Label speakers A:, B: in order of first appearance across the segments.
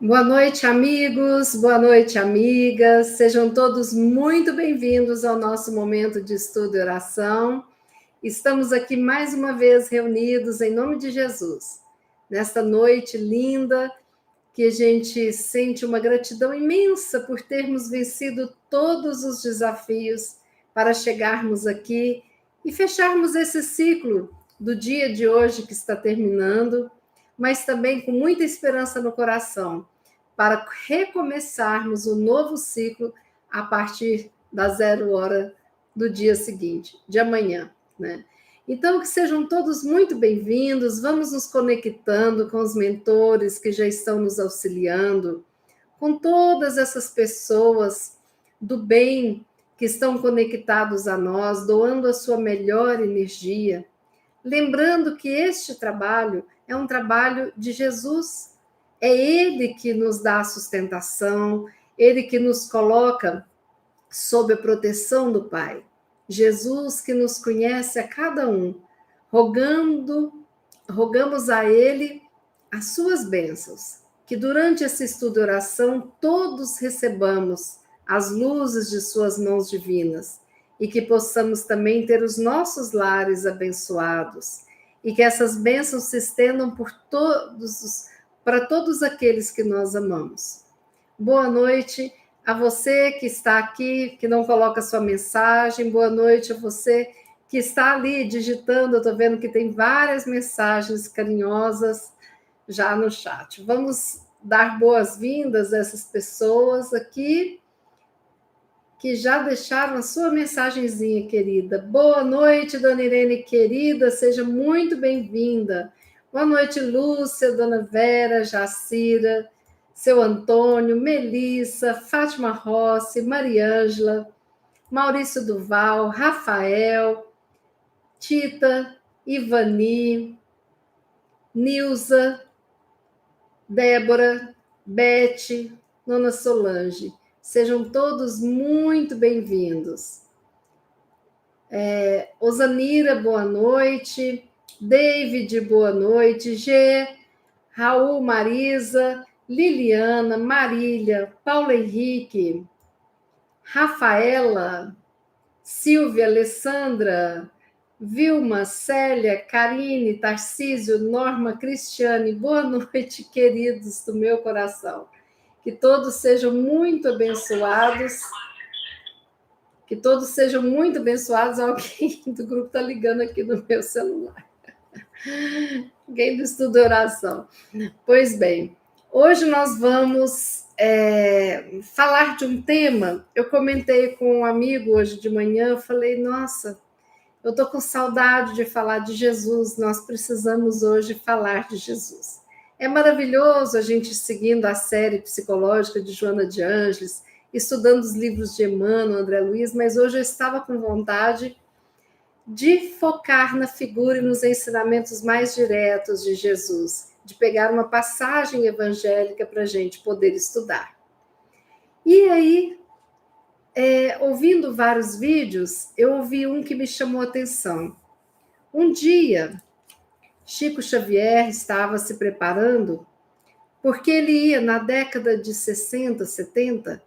A: Boa noite, amigos, boa noite, amigas. Sejam todos muito bem-vindos ao nosso momento de estudo e oração. Estamos aqui mais uma vez reunidos em nome de Jesus, nesta noite linda, que a gente sente uma gratidão imensa por termos vencido todos os desafios para chegarmos aqui e fecharmos esse ciclo do dia de hoje que está terminando, mas também com muita esperança no coração, para recomeçarmos o novo ciclo a partir da 0 hora do dia seguinte, de amanhã, né? Então, que sejam todos muito bem-vindos, vamos nos conectando com os mentores que já estão nos auxiliando, com todas essas pessoas do bem que estão conectados a nós, doando a sua melhor energia. Lembrando que este trabalho é um trabalho de Jesus, é Ele que nos dá a sustentação, Ele que nos coloca sob a proteção do Pai. Jesus que nos conhece a cada um, rogamos a Ele as suas bênçãos, que durante esse estudo e oração todos recebamos as luzes de suas mãos divinas e que possamos também ter os nossos lares abençoados e que essas bênçãos se estendam para todos aqueles que nós amamos. Boa noite a você que está aqui, que não coloca sua mensagem. Boa noite a você que está ali digitando. Eu estou vendo que tem várias mensagens carinhosas já no chat. Vamos dar boas-vindas a essas pessoas aqui que já deixaram a sua mensagenzinha, querida. Boa noite, dona Irene, querida, seja muito bem-vinda. Boa noite, Lúcia, dona Vera, Jacira, seu Antônio, Melissa, Fátima Rossi, Mariângela, Maurício Duval, Rafael, Tita, Ivani, Nilza, Débora, Bete, Dona Solange. Sejam todos muito bem-vindos. Osanira, boa noite. David, boa noite. G, Raul, Marisa, Liliana, Marília, Paulo Henrique, Rafaela, Silvia, Alessandra, Vilma, Célia, Karine, Tarcísio, Norma, Cristiane, boa noite, queridos do meu coração. Que todos sejam muito abençoados. Que todos sejam muito abençoados. Alguém do grupo está ligando aqui no meu celular. Alguém do estudo de oração. Pois bem, hoje nós vamos falar de um tema. Eu comentei com um amigo hoje de manhã, eu falei, nossa, eu estou com saudade de falar de Jesus, nós precisamos hoje falar de Jesus. É maravilhoso a gente seguindo a série psicológica de Joana de Ângeles, estudando os livros de Emmanuel, André Luiz, mas hoje eu estava com vontade de focar na figura e nos ensinamentos mais diretos de Jesus, de pegar uma passagem evangélica para a gente poder estudar. E aí, ouvindo vários vídeos, eu ouvi um que me chamou a atenção. Um dia, Chico Xavier estava se preparando, porque ele ia, na década de 60, 70,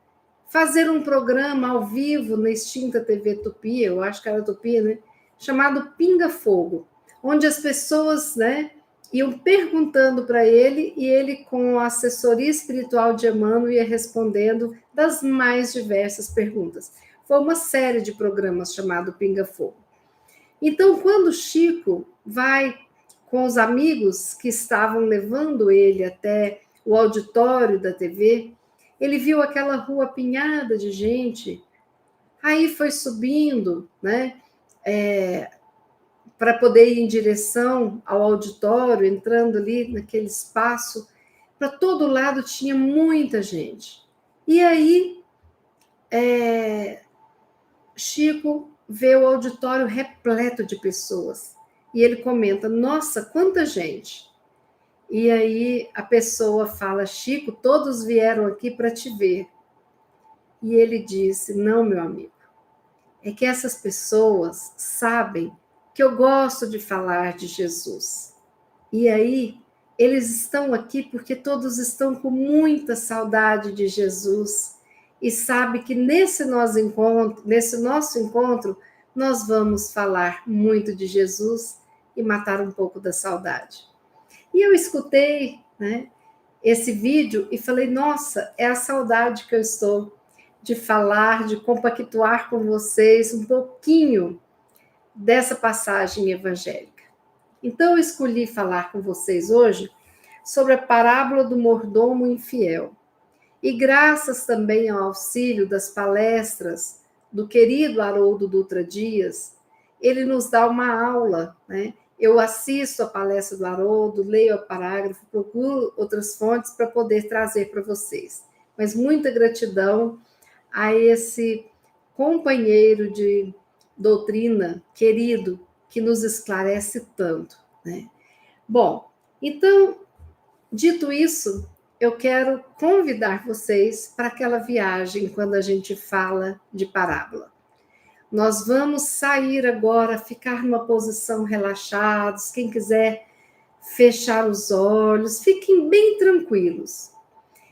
A: fazer um programa ao vivo na extinta TV Tupi, eu acho que era Tupi, né? Chamado Pinga Fogo, onde as pessoas, né, iam perguntando para ele e ele, com a assessoria espiritual de Emmanuel, ia respondendo das mais diversas perguntas. Foi uma série de programas chamado Pinga Fogo. Então, quando Chico vai com os amigos que estavam levando ele até o auditório da TV, ele viu aquela rua apinhada de gente, aí foi subindo, né, para poder ir em direção ao auditório, entrando ali naquele espaço, para todo lado tinha muita gente. E aí, Chico vê o auditório repleto de pessoas, e ele comenta, nossa, quanta gente! E aí a pessoa fala, Chico, todos vieram aqui para te ver. E ele disse, não, meu amigo, é que essas pessoas sabem que eu gosto de falar de Jesus. E aí Eles estão aqui porque todos estão com muita saudade de Jesus e sabe que nesse nosso encontro, nós vamos falar muito de Jesus e matar um pouco da saudade. E eu escutei, né, esse vídeo e falei, nossa, é a saudade que eu estou de falar, de compactuar com vocês um pouquinho dessa passagem evangélica. Então, eu escolhi falar com vocês hoje sobre a parábola do mordomo infiel. E graças também ao auxílio das palestras do querido Haroldo Dutra Dias, ele nos dá uma aula, né? Eu assisto a palestra do Haroldo, leio o parágrafo, procuro outras fontes para poder trazer para vocês. Mas muita gratidão a esse companheiro de doutrina querido que nos esclarece tanto, né? Bom, então, dito isso, eu quero convidar vocês para aquela viagem quando a gente fala de parábola. Nós vamos sair agora, ficar numa posição relaxados, quem quiser fechar os olhos, fiquem bem tranquilos.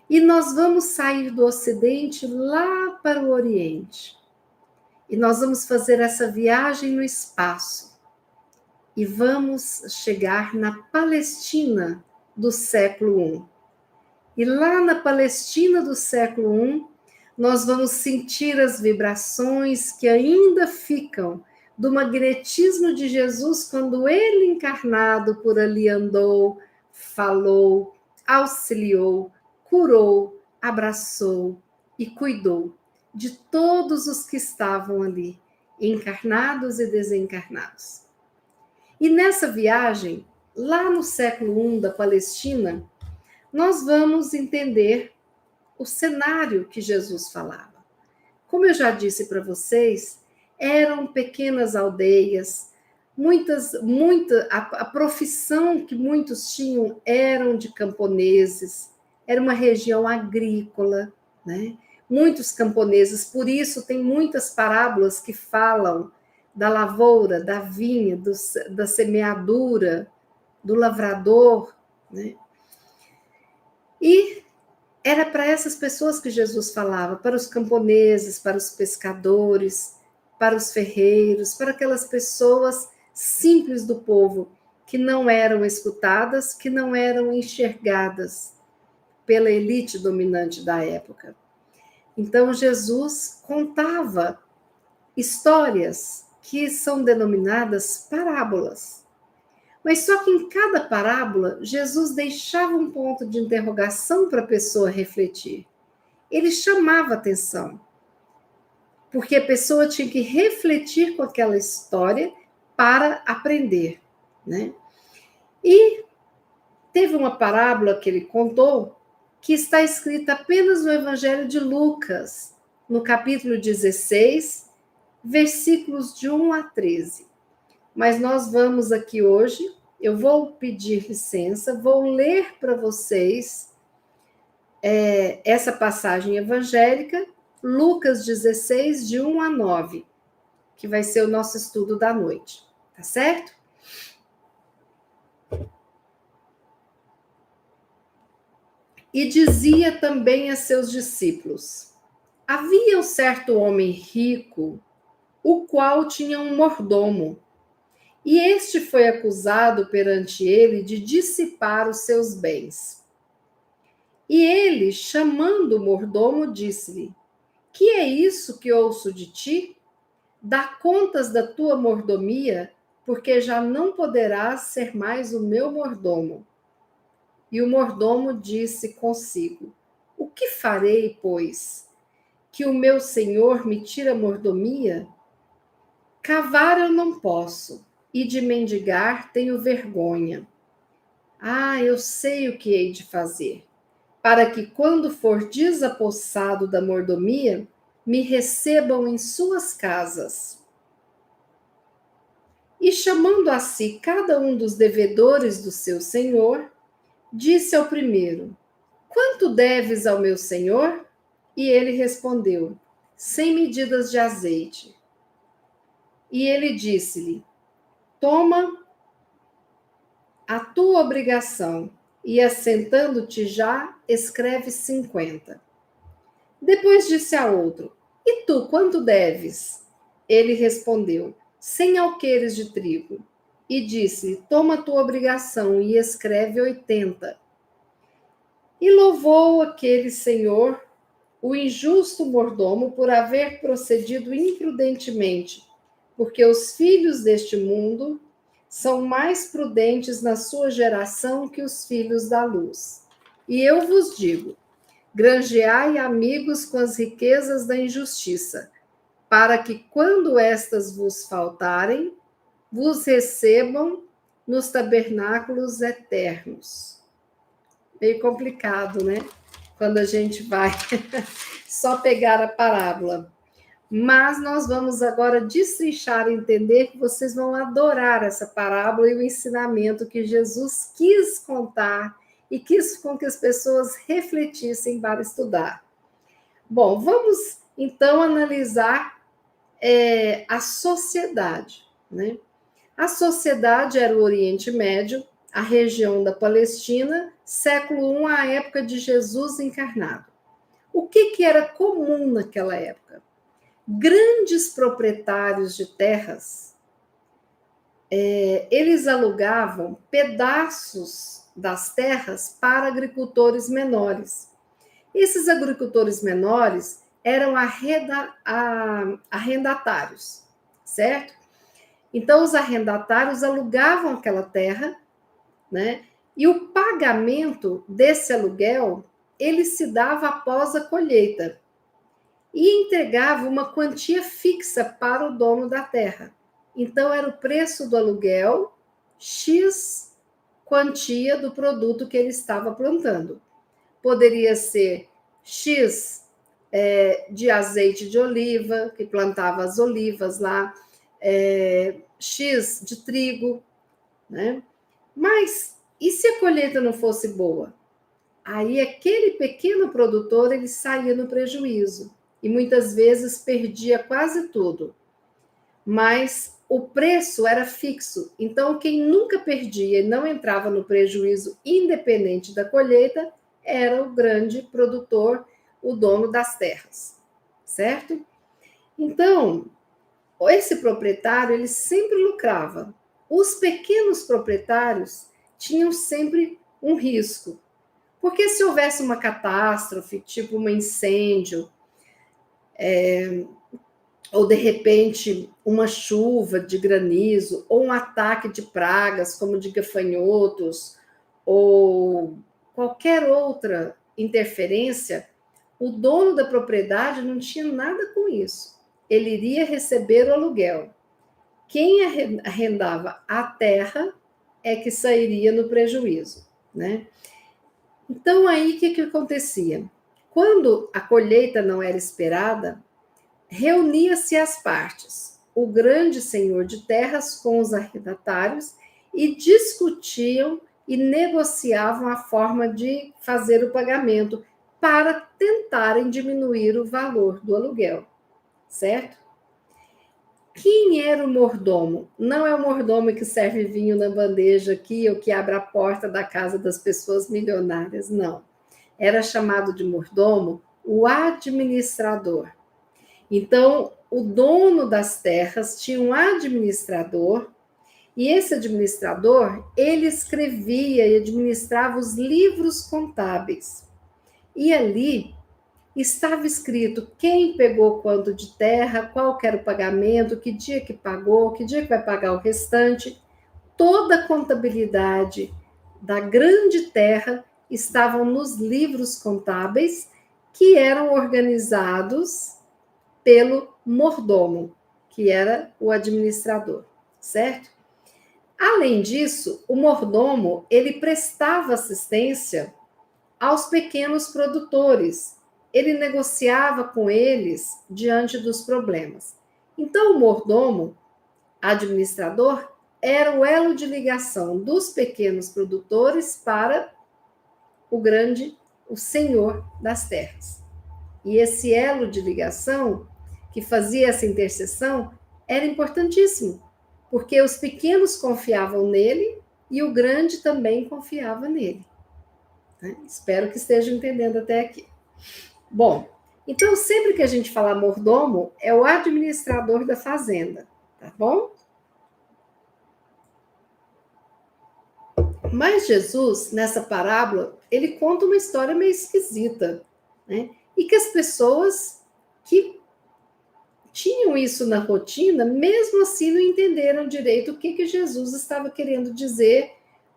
A: E nós vamos sair do Ocidente lá para o Oriente. E nós vamos fazer essa viagem no espaço. E vamos chegar na Palestina do século I. E lá na Palestina do século I, nós vamos sentir as vibrações que ainda ficam do magnetismo de Jesus quando ele encarnado por ali andou, falou, auxiliou, curou, abraçou e cuidou de todos os que estavam ali, encarnados e desencarnados. E nessa viagem, lá no século I da Palestina, nós vamos entender o cenário que Jesus falava. Como eu já disse para vocês, eram pequenas aldeias, a profissão que muitos tinham eram de camponeses, era uma região agrícola, né? Muitos camponeses, por isso tem muitas parábolas que falam da lavoura, da vinha, da semeadura, do lavrador, né? E era para essas pessoas que Jesus falava, para os camponeses, para os pescadores, para os ferreiros, para aquelas pessoas simples do povo, que não eram escutadas, que não eram enxergadas pela elite dominante da época. Então, Jesus contava histórias que são denominadas parábolas. Mas só que em cada parábola, Jesus deixava um ponto de interrogação para a pessoa refletir. Ele chamava atenção, porque a pessoa tinha que refletir com aquela história para aprender, né? E teve uma parábola que ele contou que está escrita apenas no Evangelho de Lucas, no capítulo 16, versículos de 1 a 13. Mas nós vamos aqui hoje, eu vou pedir licença, vou ler para vocês essa passagem evangélica, Lucas 16, de 1 a 9, que vai ser o nosso estudo da noite, tá certo? E dizia também a seus discípulos: havia um certo homem rico, o qual tinha um mordomo, e este foi acusado perante ele de dissipar os seus bens. E ele, chamando o mordomo, disse-lhe: que é isso que ouço de ti? Dá contas da tua mordomia, porque já não poderás ser mais o meu mordomo. E o mordomo disse consigo: o que farei, pois? Que o meu senhor me tire a mordomia? Cavar eu não posso, e de mendigar tenho vergonha. Ah, eu sei o que hei de fazer, para que, quando for desapossado da mordomia, me recebam em suas casas. E chamando a si cada um dos devedores do seu senhor, disse ao primeiro: quanto deves ao meu senhor? E ele respondeu: 100 medidas de azeite. E ele disse-lhe: toma a tua obrigação e assentando-te já, escreve 50. Depois disse a outro: E tu, quanto deves? Ele respondeu: 100 alqueires de trigo. E disse: Toma a tua obrigação e escreve 80. E louvou aquele senhor, o injusto mordomo, por haver procedido imprudentemente, porque os filhos deste mundo são mais prudentes na sua geração que os filhos da luz. E eu vos digo: granjeai amigos com as riquezas da injustiça, para que, quando estas vos faltarem, vos recebam nos tabernáculos eternos. Meio complicado, né? Quando a gente vai só pegar a parábola. Mas nós vamos agora destrinchar e entender que vocês vão adorar essa parábola e o ensinamento que Jesus quis contar e quis com que as pessoas refletissem para estudar. Bom, vamos então analisar a sociedade, né? A sociedade era o Oriente Médio, a região da Palestina, século I, a época de Jesus encarnado. O que era comum naquela época? Grandes proprietários de terras, eles alugavam pedaços das terras para agricultores menores. Esses agricultores menores eram arrendatários, certo? Então, os arrendatários alugavam aquela terra, né? E o pagamento desse aluguel, ele se dava após a colheita e entregava uma quantia fixa para o dono da terra. Então, era o preço do aluguel, X quantia do produto que ele estava plantando. Poderia ser X de azeite de oliva, que plantava as olivas lá, X de trigo, né? Mas, e se a colheita não fosse boa? Aí aquele pequeno produtor, ele saía no prejuízo e muitas vezes perdia quase tudo. Mas o preço era fixo, então quem nunca perdia e não entrava no prejuízo independente da colheita era o grande produtor, o dono das terras, certo? Então, esse proprietário, ele sempre lucrava. Os pequenos proprietários tinham sempre um risco, porque se houvesse uma catástrofe, tipo um incêndio, ou de repente uma chuva de granizo, ou um ataque de pragas, como de gafanhotos, ou qualquer outra interferência, o dono da propriedade não tinha nada com isso. Ele iria receber o aluguel. Quem arrendava a terra é que sairia no prejuízo, né? Então, aí, o que acontecia? Quando a colheita não era esperada, reunia-se as partes, o grande senhor de terras com os arrendatários, e discutiam e negociavam a forma de fazer o pagamento para tentarem diminuir o valor do aluguel, certo? Quem era o mordomo? Não é o mordomo que serve vinho na bandeja aqui ou que abre a porta da casa das pessoas milionárias, não. Era chamado de mordomo o administrador. Então, o dono das terras tinha um administrador, e esse administrador, ele escrevia e administrava os livros contábeis. E ali estava escrito quem pegou quanto de terra, qual que era o pagamento, que dia que pagou, que dia que vai pagar o restante. Toda a contabilidade da grande terra estavam nos livros contábeis que eram organizados pelo mordomo, que era o administrador, certo? Além disso, o mordomo, ele prestava assistência aos pequenos produtores. Ele negociava com eles diante dos problemas. Então, o mordomo, administrador, era o elo de ligação dos pequenos produtores para o senhor das terras. E esse elo de ligação, que fazia essa interseção, era importantíssimo, porque os pequenos confiavam nele e o grande também confiava nele, né? Espero que estejam entendendo até aqui. Bom, então sempre que a gente falar mordomo, é o administrador da fazenda, tá bom? Mas Jesus, nessa parábola, ele conta uma história meio esquisita, né? E que as pessoas que tinham isso na rotina, mesmo assim não entenderam direito o que Jesus estava querendo dizer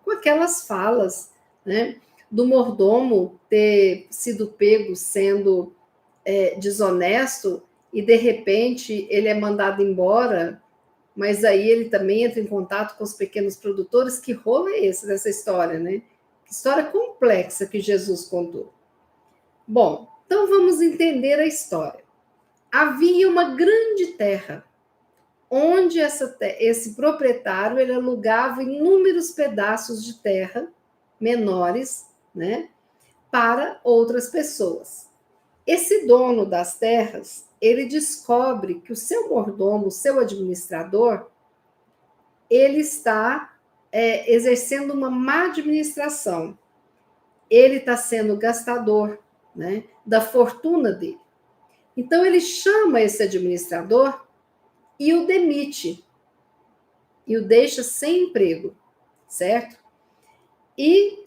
A: com aquelas falas, né? Do mordomo ter sido pego sendo desonesto e de repente ele é mandado embora, mas aí ele também entra em contato com os pequenos produtores. Que rolo é esse dessa história, né? Que história complexa que Jesus contou. Bom, então vamos entender a história. Havia uma grande terra, onde esse proprietário ele alugava inúmeros pedaços de terra menores, né, para outras pessoas. Esse dono das terras, ele descobre que o seu mordomo, o seu administrador, ele está exercendo uma má administração. Ele está sendo gastador, né, da fortuna dele. Então, ele chama esse administrador e o demite, e o deixa sem emprego, certo? E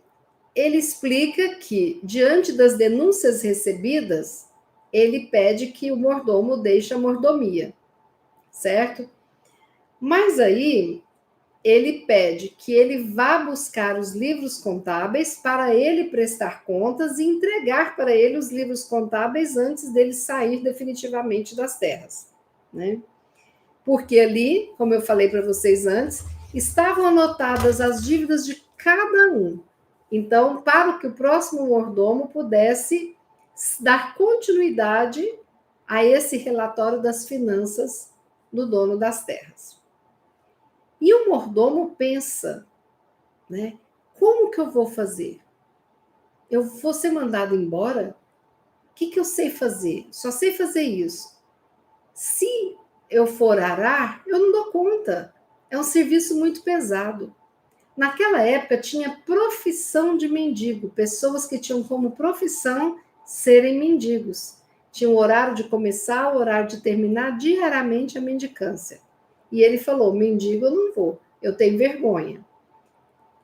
A: ele explica que, diante das denúncias recebidas, ele pede que o mordomo deixe a mordomia, certo? Mas aí ele pede que ele vá buscar os livros contábeis para ele prestar contas e entregar para ele os livros contábeis antes dele sair definitivamente das terras, né? Porque ali, como eu falei para vocês antes, estavam anotadas as dívidas de cada um. Então, para que o próximo mordomo pudesse dar continuidade a esse relatório das finanças do dono das terras. E o mordomo pensa, né? Como que eu vou fazer? Eu vou ser mandado embora? O que eu sei fazer? Só sei fazer isso. Se eu for arar, eu não dou conta. É um serviço muito pesado. Naquela época tinha profissão de mendigo, pessoas que tinham como profissão serem mendigos. Tinha o horário de começar, o horário de terminar diariamente a mendicância. E ele falou: mendigo eu não vou, eu tenho vergonha.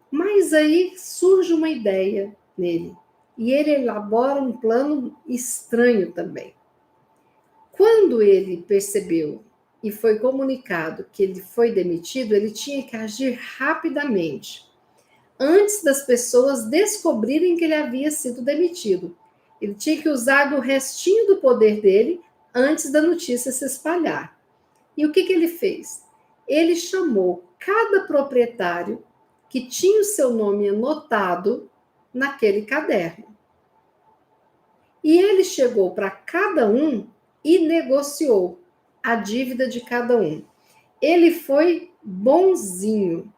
A: Mas aí surge uma ideia nele, e ele elabora um plano estranho também. Quando ele percebeu e foi comunicado que ele foi demitido, ele tinha que agir rapidamente, antes das pessoas descobrirem que ele havia sido demitido. Ele tinha que usar do restinho do poder dele antes da notícia se espalhar. E o que ele fez? Ele chamou cada proprietário que tinha o seu nome anotado naquele caderno. E ele chegou para cada um e negociou a dívida de cada um. Ele foi bonzinho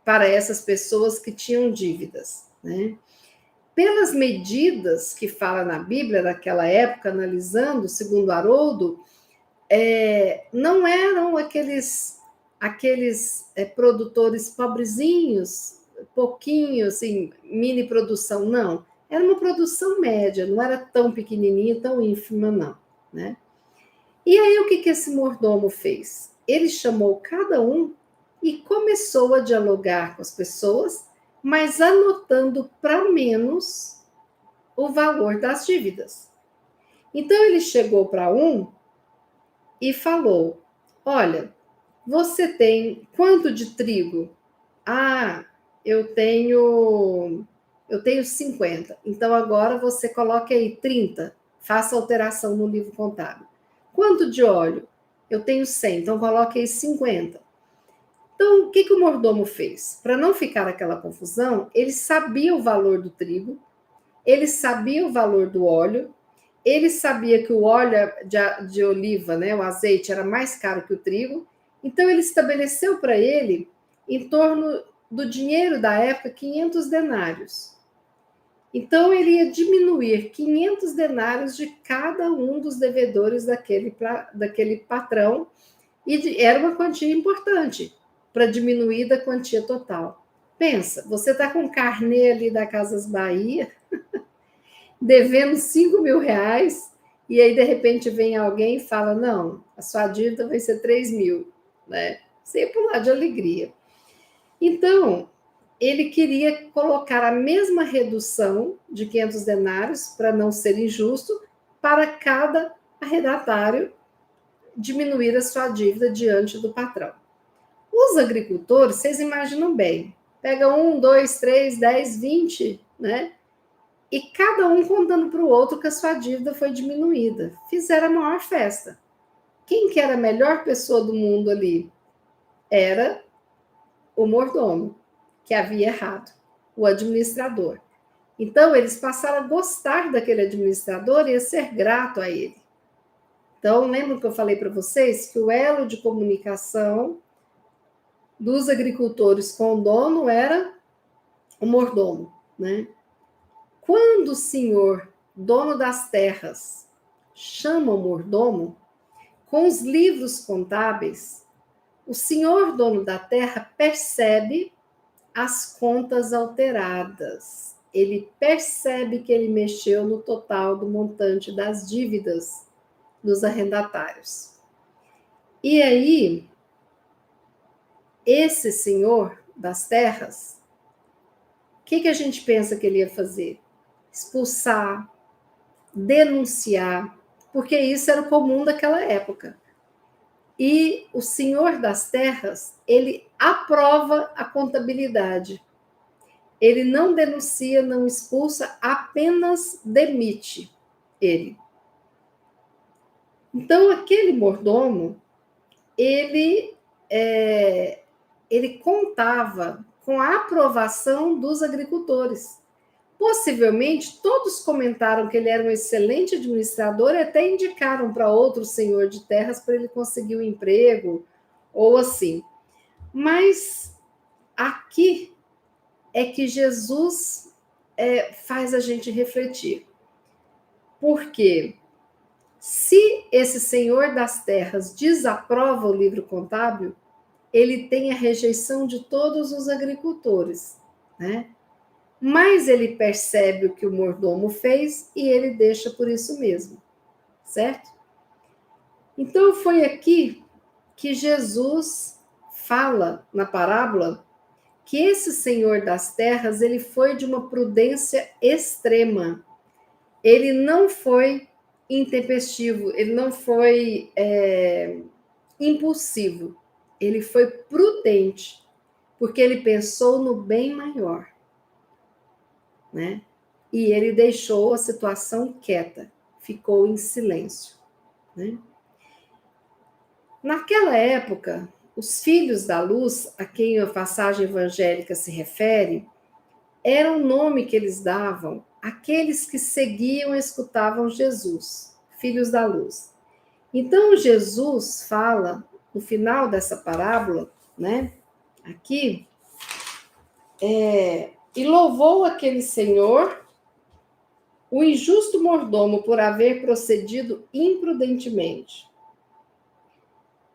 A: para essas pessoas que tinham dívidas, né? Pelas medidas que fala na Bíblia naquela época, analisando, segundo Haroldo, não eram aqueles produtores pobrezinhos, pouquinho, assim, mini produção, não. Era uma produção média, não era tão pequenininha, tão ínfima, não, né? E aí o que esse mordomo fez? Ele chamou cada um e começou a dialogar com as pessoas, mas anotando para menos o valor das dívidas. Então ele chegou para um e falou: olha, você tem quanto de trigo? Ah, eu tenho 50. Então agora você coloque aí 30. Faça alteração no livro contábil. Quanto de óleo? Eu tenho 100. Então coloque aí 50. Então, o que o mordomo fez? Para não ficar aquela confusão, ele sabia o valor do trigo, ele sabia o valor do óleo, ele sabia que o óleo de oliva, né, o azeite, era mais caro que o trigo, então ele estabeleceu para ele, em torno do dinheiro da época, 500 denários. Então ele ia diminuir 500 denários de cada um dos devedores daquele patrão, e era uma quantia importante para diminuir da quantia total. Pensa, você está com carnê ali da Casas Bahia, devendo 5.000 reais, e aí de repente vem alguém e fala, não, a sua dívida vai ser 3.000, né? Você ia pular de alegria. Então, ele queria colocar a mesma redução de 500 denários, para não ser injusto, para cada arrendatário diminuir a sua dívida diante do patrão. Os agricultores, vocês imaginam bem, pega 1, 2, 3, 10, 20, né? E cada um contando para o outro que a sua dívida foi diminuída. Fizeram a maior festa. Quem que era a melhor pessoa do mundo ali? Era o mordomo, que havia errado, o administrador. Então, eles passaram a gostar daquele administrador e a ser grato a ele. Então, lembra que eu falei para vocês que o elo de comunicação dos agricultores com o dono era o mordomo, né? Quando o senhor, dono das terras, chama o mordomo, com os livros contábeis, o senhor, dono da terra, percebe as contas alteradas. Ele percebe que ele mexeu no total do montante das dívidas dos arrendatários. E aí, esse senhor das terras, o que a gente pensa que ele ia fazer? Expulsar, denunciar, porque isso era o comum daquela época. E o senhor das terras, ele aprova a contabilidade. Ele não denuncia, não expulsa, apenas demite ele. Então, aquele mordomo, ele contava com a aprovação dos agricultores. Possivelmente, todos comentaram que ele era um excelente administrador e até indicaram para outro senhor de terras para ele conseguir um emprego, ou assim. Mas aqui é que Jesus faz a gente refletir. Porque se esse senhor das terras desaprova o livro contábil, ele tem a rejeição de todos os agricultores, né? Mas ele percebe o que o mordomo fez e ele deixa por isso mesmo, certo? Então foi aqui que Jesus fala na parábola que esse senhor das terras, ele foi de uma prudência extrema. Ele não foi intempestivo, ele não foi impulsivo, ele foi prudente, porque ele pensou no bem maior, né? E ele deixou a situação quieta, ficou em silêncio, né? Naquela época, os filhos da luz, a quem a passagem evangélica se refere, era o nome que eles davam àqueles que seguiam e escutavam Jesus, filhos da luz. Então, Jesus fala, no final dessa parábola, né, aqui, e louvou aquele senhor, o injusto mordomo, por haver procedido imprudentemente.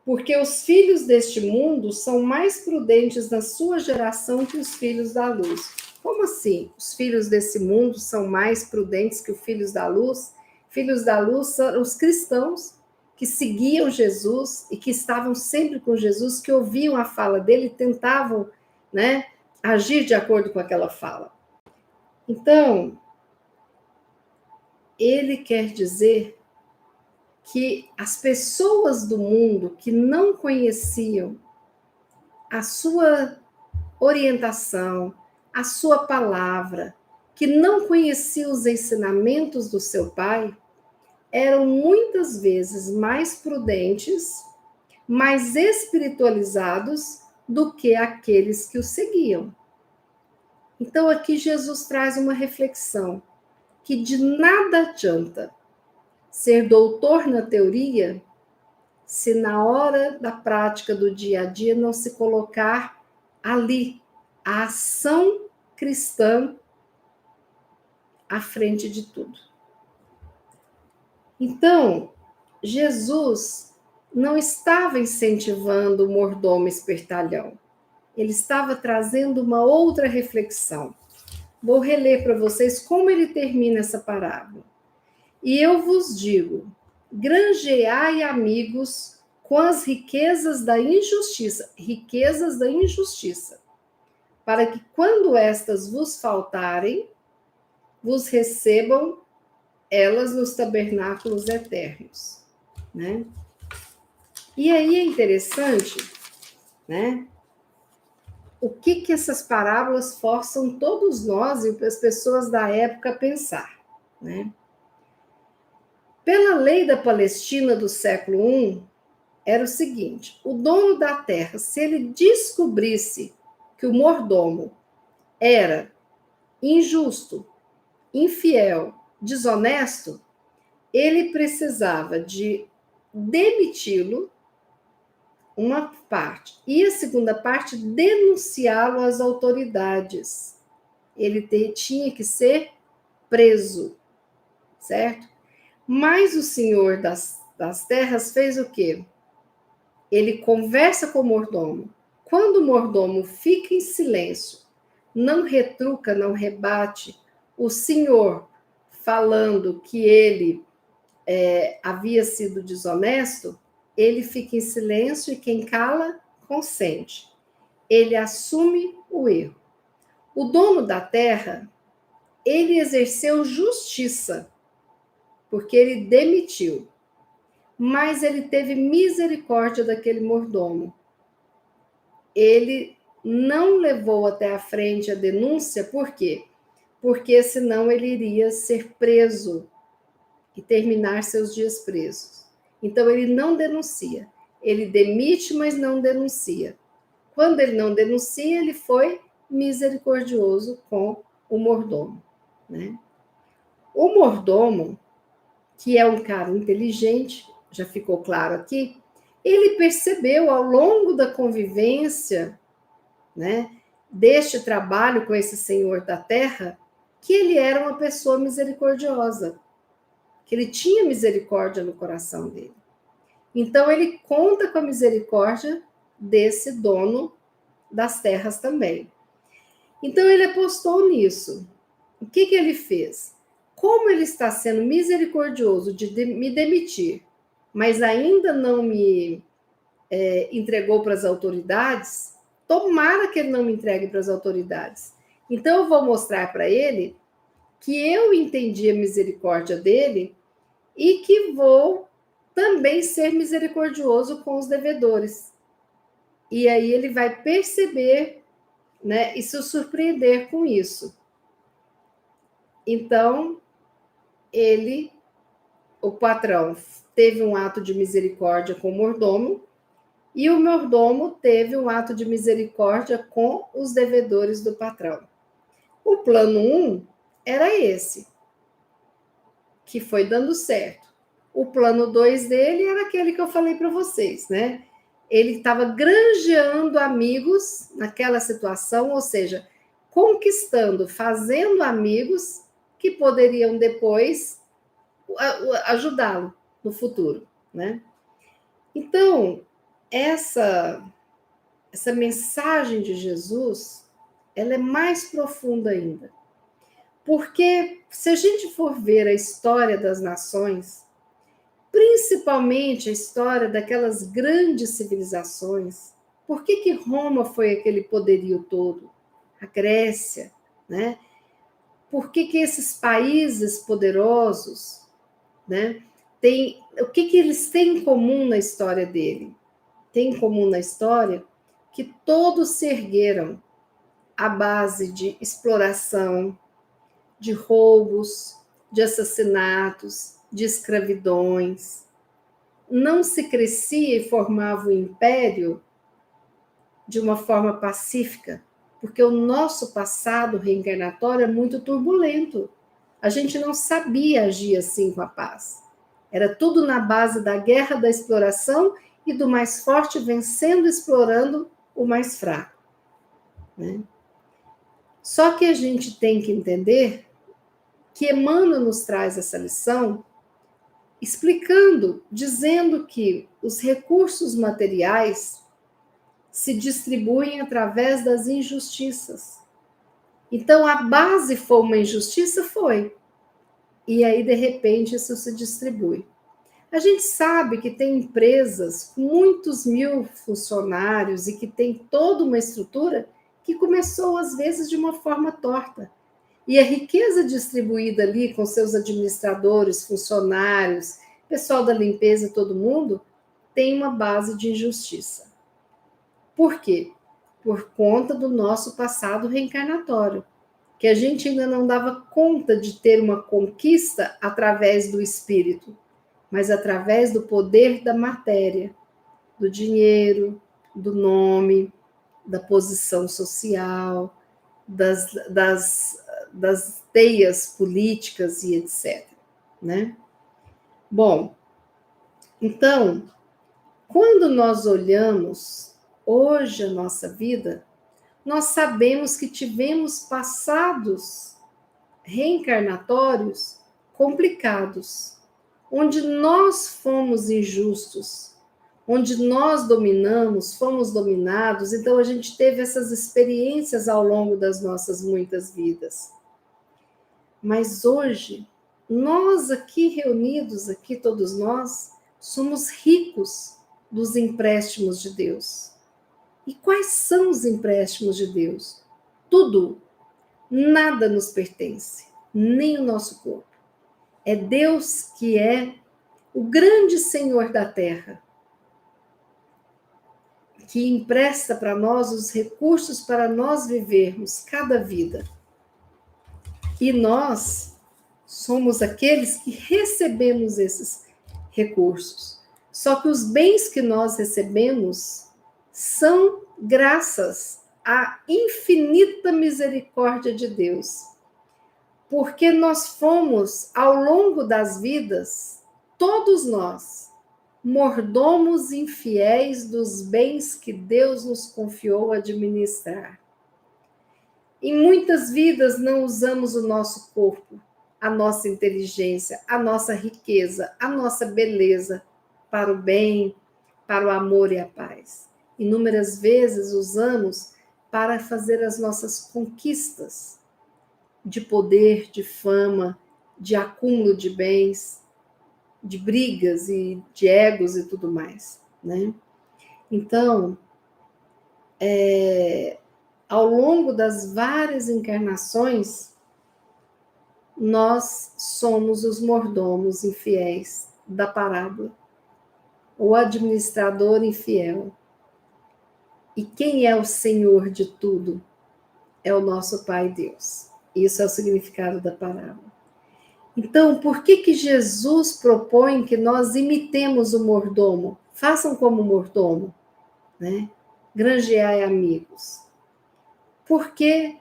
A: Porque os filhos deste mundo são mais prudentes na sua geração que os filhos da luz. Como assim? Os filhos desse mundo são mais prudentes que os filhos da luz? Filhos da luz são os cristãos que seguiam Jesus e que estavam sempre com Jesus, que ouviam a fala dele e tentavam, né, agir de acordo com aquela fala. Então, ele quer dizer que as pessoas do mundo que não conheciam a sua orientação, a sua palavra, que não conheciam os ensinamentos do seu pai, eram muitas vezes mais prudentes, mais espiritualizados do que aqueles que o seguiam. Então, aqui Jesus traz uma reflexão que de nada adianta ser doutor na teoria se na hora da prática do dia a dia não se colocar ali a ação cristã à frente de tudo. Então, Jesus não estava incentivando o mordomo espertalhão. ele estava trazendo uma outra reflexão. Vou reler para vocês como ele termina essa parábola. E eu vos digo, granjeai amigos com as riquezas da injustiça, para que quando estas vos faltarem, vos recebam elas nos tabernáculos eternos, né? E aí é interessante, né? O que essas parábolas forçam todos nós e as pessoas da época a pensar, né? Pela lei da Palestina do século I, era o seguinte: o dono da terra, se ele descobrisse que o mordomo era injusto, infiel, desonesto, ele precisava de demiti-lo, uma parte, e a segunda parte, denunciá-lo às autoridades. Ele tinha que ser preso, certo? Mas o senhor das terras fez o quê? Ele conversa com o mordomo. Quando o mordomo fica em silêncio, não retruca, não rebate, o senhor falando que ele havia sido desonesto, ele fica em silêncio e quem cala, consente. Ele assume o erro. O dono da terra, ele exerceu justiça, porque ele demitiu. Mas ele teve misericórdia daquele mordomo. Ele não levou até a frente a denúncia, por quê? Porque senão ele iria ser preso e terminar seus dias presos. Então ele não denuncia. Ele demite, mas não denuncia. Quando ele não denuncia, ele foi misericordioso com o mordomo, né? O mordomo, que é um cara inteligente, já ficou claro aqui, ele percebeu ao longo da convivência, né, deste trabalho com esse senhor da terra, que ele era uma pessoa misericordiosa, que ele tinha misericórdia no coração dele. Então ele conta com a misericórdia desse dono das terras também. Então ele apostou nisso. O que ele fez? Como ele está sendo misericordioso de me demitir, mas ainda não me entregou para as autoridades, tomara que ele não me entregue para as autoridades. Então eu vou mostrar para ele que eu entendi a misericórdia dele e que vou também ser misericordioso com os devedores. E aí ele vai perceber, né, e se surpreender com isso. Então, o patrão, teve um ato de misericórdia com o mordomo, e o mordomo teve um ato de misericórdia com os devedores do patrão. O plano 1 era esse, que foi dando certo. O plano 2 dele era aquele que eu falei para vocês, né? Ele estava granjeando amigos naquela situação, ou seja, conquistando, fazendo amigos que poderiam depois ajudá-lo no futuro, né? Então, essa mensagem de Jesus, ela é mais profunda ainda. Porque se a gente for ver a história das nações, principalmente a história daquelas grandes civilizações, por que Roma foi aquele poderio todo? A Grécia, né? Por que esses países poderosos, né, o que eles têm em comum na história dele? Tem em comum na história que todos se ergueram à base de exploração, de roubos, de assassinatos, de escravidões. Não se crescia e formava o império de uma forma pacífica, porque o nosso passado reencarnatório é muito turbulento. A gente não sabia agir assim com a paz. Era tudo na base da guerra, da exploração e do mais forte vencendo, explorando o mais fraco, né? Só que a gente tem que entender que Emmanuel nos traz essa lição explicando, dizendo que os recursos materiais se distribuem através das injustiças. Então, a base foi uma injustiça? Foi. E aí, de repente, isso se distribui. A gente sabe que tem empresas com muitos mil funcionários e que tem toda uma estrutura que começou, às vezes, de uma forma torta. E a riqueza distribuída ali com seus administradores, funcionários, pessoal da limpeza, todo mundo, tem uma base de injustiça. Por quê? Por conta do nosso passado reencarnatório, que a gente ainda não dava conta de ter uma conquista através do espírito, mas através do poder da matéria, do dinheiro, do nome, da posição social, das teias políticas e etc. Né? Bom, então, quando nós olhamos hoje a nossa vida, nós sabemos que tivemos passados reencarnatórios complicados, onde nós fomos injustos, onde nós dominamos, fomos dominados, então a gente teve essas experiências ao longo das nossas muitas vidas. Mas hoje, nós aqui reunidos, aqui todos nós, somos ricos dos empréstimos de Deus. E quais são os empréstimos de Deus? Tudo, nada nos pertence, nem o nosso corpo. É Deus que é o grande Senhor da terra, que empresta para nós os recursos para nós vivermos cada vida. E nós somos aqueles que recebemos esses recursos. Só que os bens que nós recebemos são graças à infinita misericórdia de Deus. Porque nós fomos, ao longo das vidas, todos nós, mordomos infiéis dos bens que Deus nos confiou administrar. Em muitas vidas não usamos o nosso corpo, a nossa inteligência, a nossa riqueza, a nossa beleza para o bem, para o amor e a paz. Inúmeras vezes usamos para fazer as nossas conquistas de poder, de fama, de acúmulo de bens, de brigas e de egos e tudo mais, né? Então, ao longo das várias encarnações, nós somos os mordomos infiéis da parábola, o administrador infiel. E quem é o Senhor de tudo? É o nosso Pai Deus. Isso é o significado da parábola. Então, por que Jesus propõe que nós imitemos o mordomo? Façam como mordomo, né? Granjeai amigos. Porque,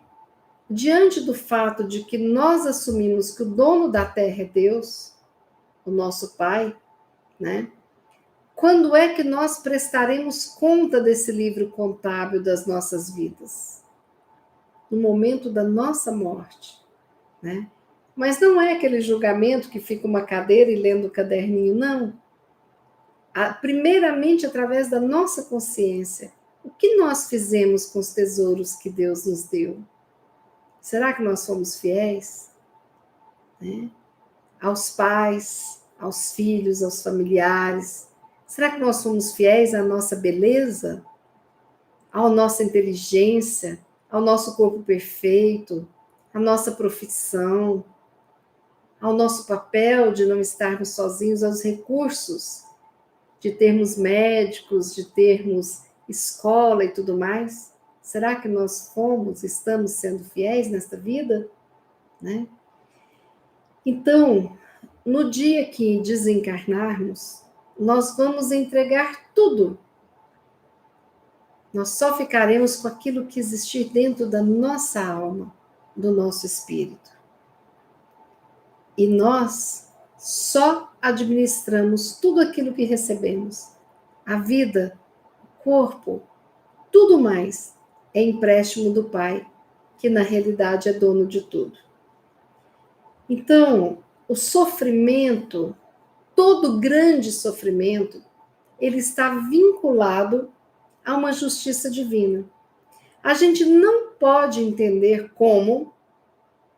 A: diante do fato de que nós assumimos que o dono da terra é Deus, o nosso Pai, né? Quando é que nós prestaremos conta desse livro contábil das nossas vidas? No momento da nossa morte, né? Mas não é aquele julgamento que fica uma cadeira e lendo o caderninho, não. Primeiramente, através da nossa consciência, o que nós fizemos com os tesouros que Deus nos deu? Será que nós fomos fiéis? Né? Aos pais, aos filhos, aos familiares. Será que nós fomos fiéis à nossa beleza? À nossa inteligência? Ao nosso corpo perfeito? À nossa profissão? Ao nosso papel de não estarmos sozinhos, aos recursos, de termos médicos, de termos escola e tudo mais? Será que nós estamos sendo fiéis nesta vida? Né? Então, no dia que desencarnarmos, nós vamos entregar tudo. Nós só ficaremos com aquilo que existir dentro da nossa alma, do nosso espírito. E nós só administramos tudo aquilo que recebemos. A vida, o corpo, tudo mais é empréstimo do Pai, que na realidade é dono de tudo. Então, o sofrimento, todo grande sofrimento, ele está vinculado há uma justiça divina. A gente não pode entender como,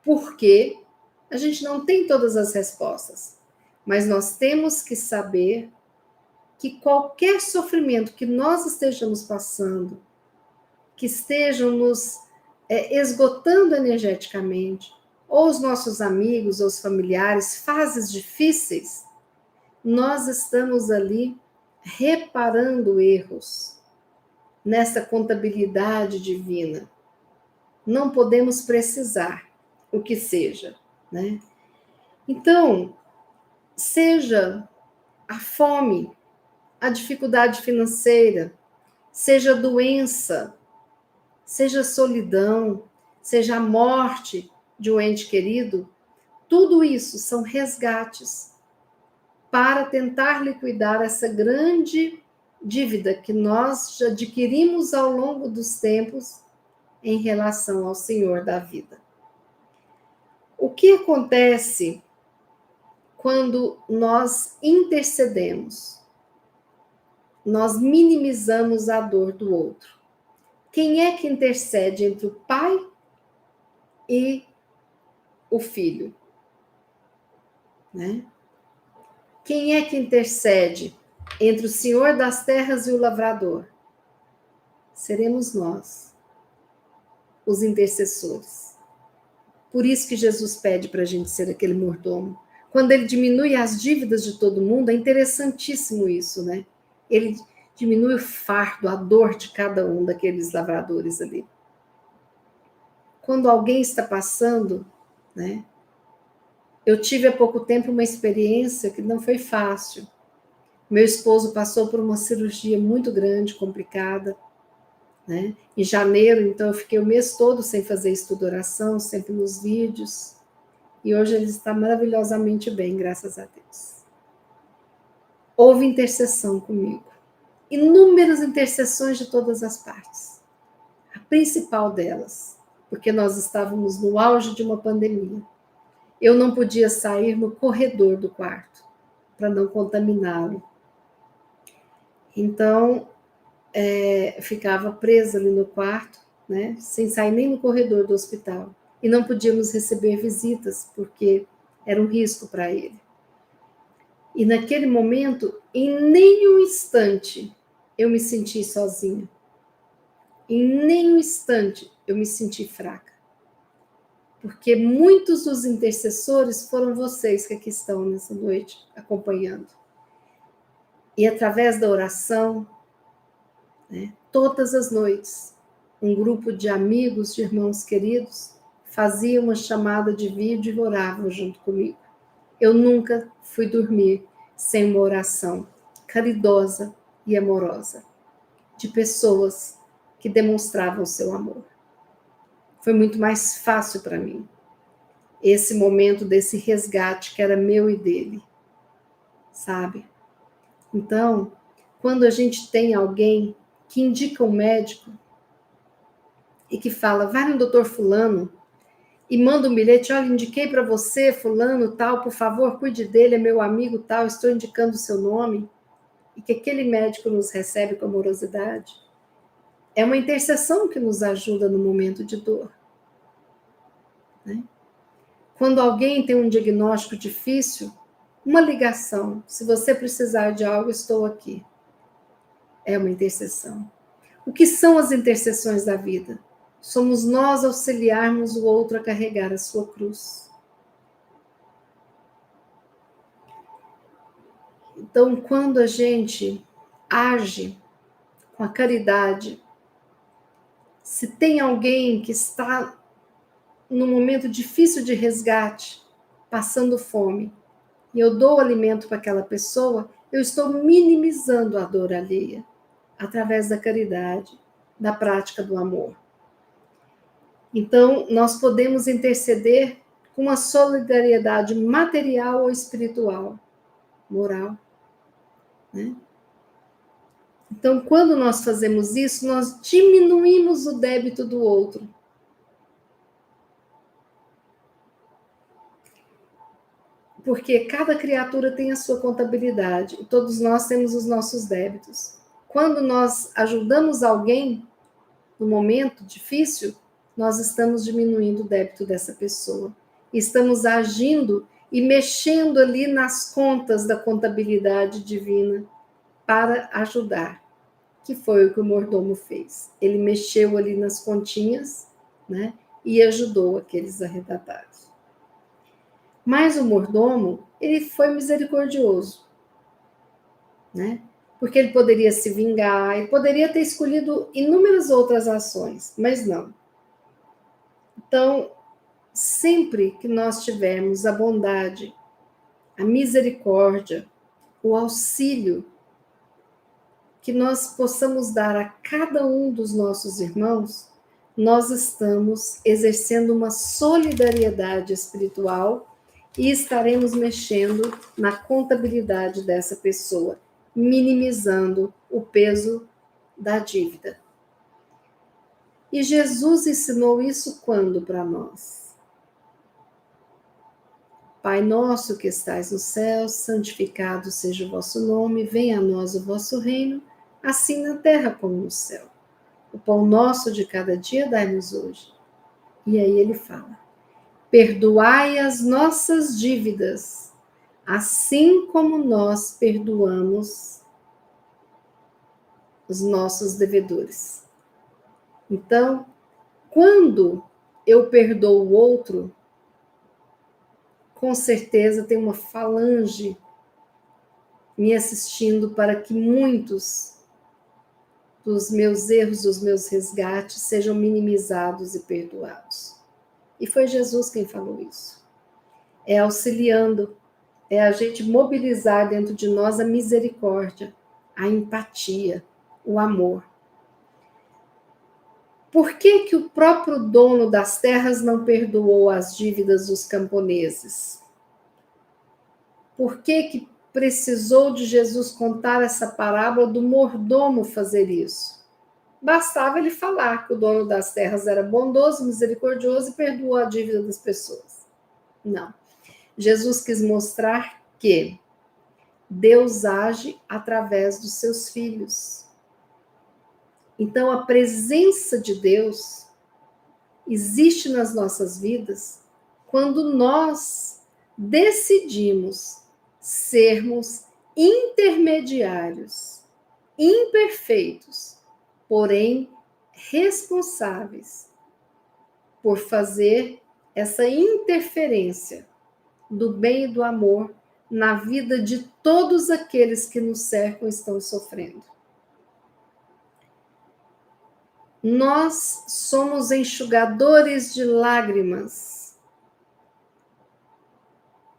A: porque a gente não tem todas as respostas, mas nós temos que saber que qualquer sofrimento que nós estejamos passando, que estejam nos esgotando energeticamente, ou os nossos amigos ou os familiares, fases difíceis, nós estamos ali reparando erros nessa contabilidade divina. Não podemos precisar o que seja, né? Então, seja a fome, a dificuldade financeira, seja doença, seja solidão, seja a morte de um ente querido, tudo isso são resgates para tentar liquidar essa grande dívida que nós já adquirimos ao longo dos tempos em relação ao Senhor da vida. O que acontece quando nós intercedemos? Nós minimizamos a dor do outro. Quem é que intercede entre o pai e o filho? Né? Quem é que intercede entre o Senhor das terras e o lavrador? Seremos nós, os intercessores. Por isso que Jesus pede para a gente ser aquele mordomo. Quando ele diminui as dívidas de todo mundo, é interessantíssimo isso, né? Ele diminui o fardo, a dor de cada um daqueles lavradores ali. Quando alguém está passando, né? Eu tive há pouco tempo uma experiência que não foi fácil. Meu esposo passou por uma cirurgia muito grande, complicada, né? Em janeiro, então eu fiquei o mês todo sem fazer estudo oração, sempre nos vídeos. E hoje ele está maravilhosamente bem, graças a Deus. Houve intercessão comigo. Inúmeras intercessões de todas as partes. A principal delas, porque nós estávamos no auge de uma pandemia. Eu não podia sair no corredor do quarto para não contaminá-lo. Então, ficava presa ali no quarto, né, sem sair nem no corredor do hospital. E não podíamos receber visitas, porque era um risco para ele. E naquele momento, em nenhum instante, eu me senti sozinha. Em nenhum instante, eu me senti fraca. Porque muitos dos intercessores foram vocês que aqui estão nessa noite, acompanhando. E através da oração, né, todas as noites, um grupo de amigos, de irmãos queridos, fazia uma chamada de vídeo e oravam junto comigo. Eu nunca fui dormir sem uma oração caridosa e amorosa de pessoas que demonstravam seu amor. Foi muito mais fácil para mim esse momento desse resgate que era meu e dele, sabe? Então, quando a gente tem alguém que indica um médico e que fala, vai no doutor fulano e manda um bilhete, olha, indiquei para você fulano tal, por favor, cuide dele, é meu amigo tal, estou indicando o seu nome, e que aquele médico nos recebe com amorosidade, é uma intercessão que nos ajuda no momento de dor. Né? Quando alguém tem um diagnóstico difícil, uma ligação, se você precisar de algo, estou aqui. É uma intercessão. O que são as intercessões da vida? Somos nós auxiliarmos o outro a carregar a sua cruz. Então, quando a gente age com a caridade, se tem alguém que está num momento difícil de resgate, passando fome, e eu dou alimento para aquela pessoa, eu estou minimizando a dor alheia, através da caridade, da prática do amor. Então, nós podemos interceder com uma solidariedade material ou espiritual, moral. Né? Então, quando nós fazemos isso, nós diminuímos o débito do outro. Porque cada criatura tem a sua contabilidade, e todos nós temos os nossos débitos. Quando nós ajudamos alguém no momento difícil, nós estamos diminuindo o débito dessa pessoa. Estamos agindo e mexendo ali nas contas da contabilidade divina para ajudar, que foi o que o mordomo fez. Ele mexeu ali nas continhas, né, e ajudou aqueles arredatados. Mas o mordomo, ele foi misericordioso, né? Porque ele poderia se vingar, ele poderia ter escolhido inúmeras outras ações, mas não. Então, sempre que nós tivermos a bondade, a misericórdia, o auxílio que nós possamos dar a cada um dos nossos irmãos, nós estamos exercendo uma solidariedade espiritual e estaremos mexendo na contabilidade dessa pessoa, minimizando o peso da dívida. E Jesus ensinou isso quando para nós? Pai nosso que estais no céu, santificado seja o vosso nome, venha a nós o vosso reino, assim na terra como no céu. O pão nosso de cada dia dai-nos hoje. E aí ele fala: perdoai as nossas dívidas, assim como nós perdoamos os nossos devedores. Então, quando eu perdoo o outro, com certeza tem uma falange me assistindo para que muitos dos meus erros, dos meus resgates sejam minimizados e perdoados. E foi Jesus quem falou isso. É auxiliando, é a gente mobilizar dentro de nós a misericórdia, a empatia, o amor. Por que que o próprio dono das terras não perdoou as dívidas dos camponeses? Por que que precisou de Jesus contar essa parábola do mordomo fazer isso? Bastava ele falar que o dono das terras era bondoso, misericordioso e perdoou a dívida das pessoas. Não. Jesus quis mostrar que Deus age através dos seus filhos. Então, a presença de Deus existe nas nossas vidas quando nós decidimos sermos intermediários, imperfeitos, porém responsáveis por fazer essa interferência do bem e do amor na vida de todos aqueles que nos cercam e estão sofrendo. Nós somos enxugadores de lágrimas,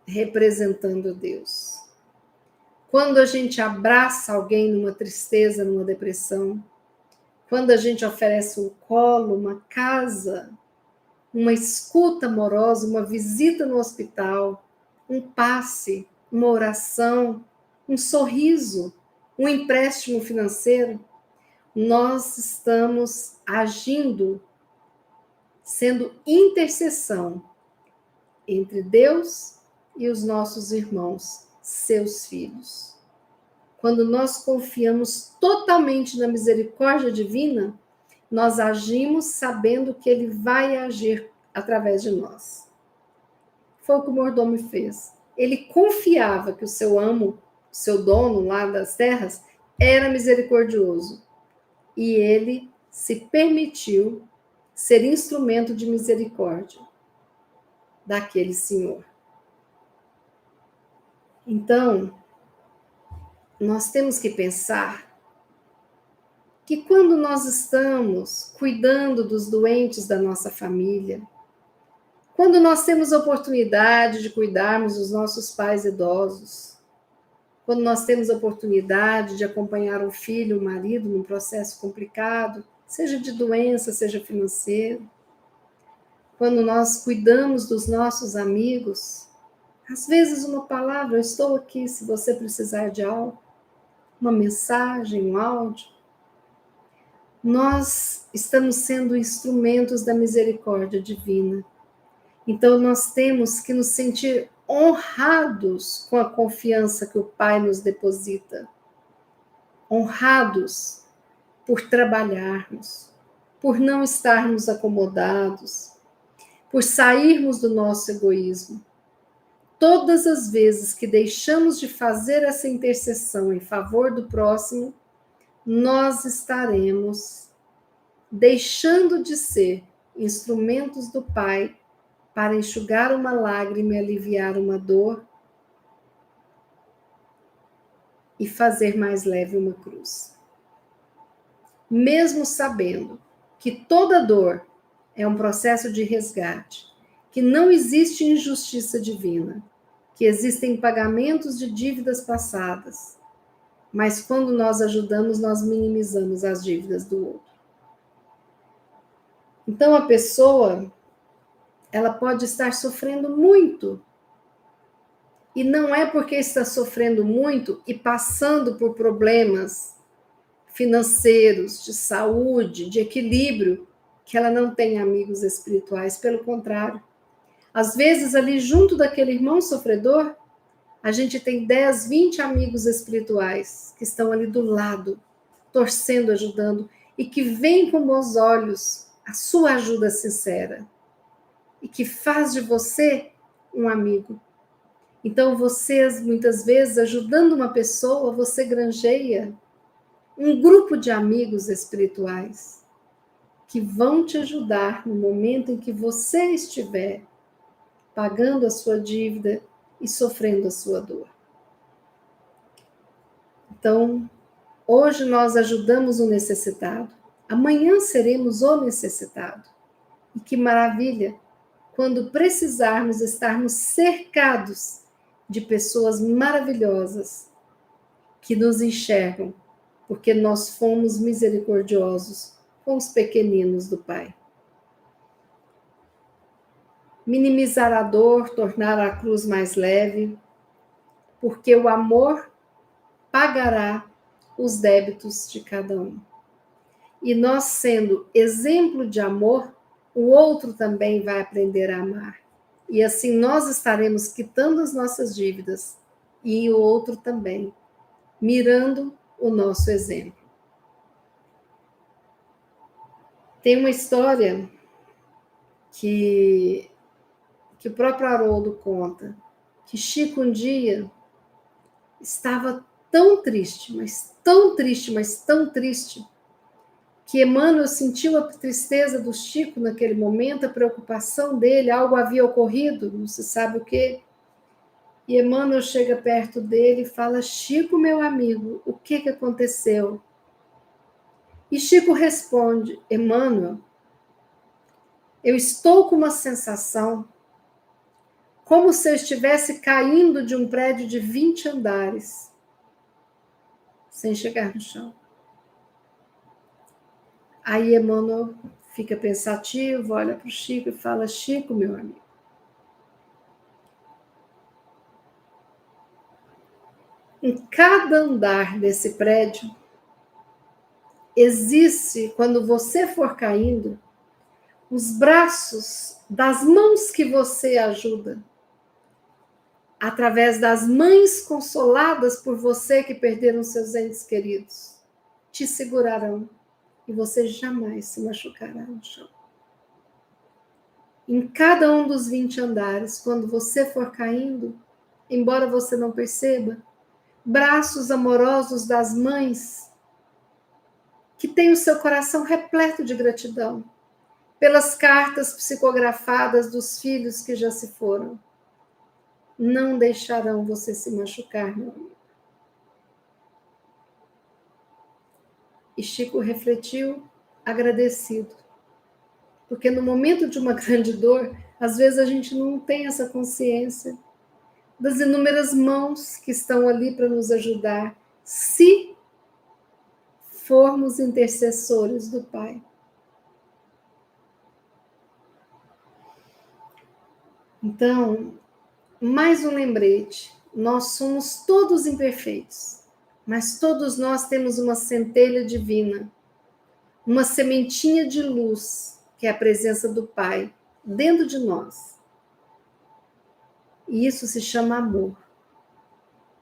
A: representando Deus. Quando a gente abraça alguém numa tristeza, numa depressão, quando a gente oferece um colo, uma casa, uma escuta amorosa, uma visita no hospital, um passe, uma oração, um sorriso, um empréstimo financeiro, nós estamos agindo, sendo intercessão entre Deus e os nossos irmãos, seus filhos. Quando nós confiamos totalmente na misericórdia divina, nós agimos sabendo que ele vai agir através de nós. Foi o que o mordomo fez. Ele confiava que o seu amo, o seu dono lá das terras, era misericordioso. E ele se permitiu ser instrumento de misericórdia daquele senhor. Então, nós temos que pensar que quando nós estamos cuidando dos doentes da nossa família, quando nós temos a oportunidade de cuidarmos dos nossos pais idosos, quando nós temos a oportunidade de acompanhar o filho, o marido num processo complicado, seja de doença, seja financeiro, quando nós cuidamos dos nossos amigos, às vezes uma palavra, eu estou aqui se você precisar de algo, uma mensagem, um áudio, nós estamos sendo instrumentos da misericórdia divina. Então, nós temos que nos sentir honrados com a confiança que o Pai nos deposita. honrados por trabalharmos, por não estarmos acomodados, por sairmos do nosso egoísmo. Todas as vezes que deixamos de fazer essa intercessão em favor do próximo, nós estaremos deixando de ser instrumentos do Pai para enxugar uma lágrima e aliviar uma dor e fazer mais leve uma cruz. Mesmo sabendo que toda dor é um processo de resgate, que não existe injustiça divina, que existem pagamentos de dívidas passadas, mas quando nós ajudamos, nós minimizamos as dívidas do outro. Então a pessoa, ela pode estar sofrendo muito, e não é porque está sofrendo muito e passando por problemas financeiros, de saúde, de equilíbrio, que ela não tem amigos espirituais, pelo contrário. Às vezes, ali junto daquele irmão sofredor, a gente tem 10, 20 amigos espirituais que estão ali do lado, torcendo, ajudando, e que veem com bons olhos a sua ajuda sincera, e que faz de você um amigo. Então, vocês, muitas vezes, ajudando uma pessoa, você granjeia um grupo de amigos espirituais que vão te ajudar no momento em que você estiver pagando a sua dívida e sofrendo a sua dor. Então, hoje nós ajudamos o necessitado, amanhã seremos o necessitado. E que maravilha, quando precisarmos estarmos cercados de pessoas maravilhosas que nos enxergam, porque nós fomos misericordiosos com os pequeninos do Pai. Minimizar a dor, tornar a cruz mais leve, porque o amor pagará os débitos de cada um. E nós, sendo exemplo de amor, o outro também vai aprender a amar. E assim nós estaremos quitando as nossas dívidas e o outro também, mirando o nosso exemplo. Tem uma história que o próprio Haroldo conta, que Chico um dia estava tão triste, mas tão triste, mas tão triste, que Emmanuel sentiu a tristeza do Chico naquele momento, a preocupação dele, algo havia ocorrido, não se sabe o quê. E Emmanuel chega perto dele e fala: Chico, meu amigo, o que aconteceu? E Chico responde: Emmanuel, eu estou com uma sensação como se eu estivesse caindo de um prédio de 20 andares, sem chegar no chão. Aí Emmanuel fica pensativo, olha para o Chico e fala: Chico, meu amigo, em cada andar desse prédio, existe, quando você for caindo, os braços das mãos que você ajuda, através das mães consoladas por você que perderam seus entes queridos, te segurarão e você jamais se machucará no chão. Em cada um dos 20 andares, quando você for caindo, embora você não perceba, braços amorosos das mães que têm o seu coração repleto de gratidão pelas cartas psicografadas dos filhos que já se foram, não deixarão você se machucar, meu amigo. E Chico refletiu, agradecido, porque no momento de uma grande dor, às vezes a gente não tem essa consciência das inúmeras mãos que estão ali para nos ajudar, se formos intercessores do Pai. Então, mais um lembrete, nós somos todos imperfeitos, mas todos nós temos uma centelha divina, uma sementinha de luz, que é a presença do Pai dentro de nós. E isso se chama amor.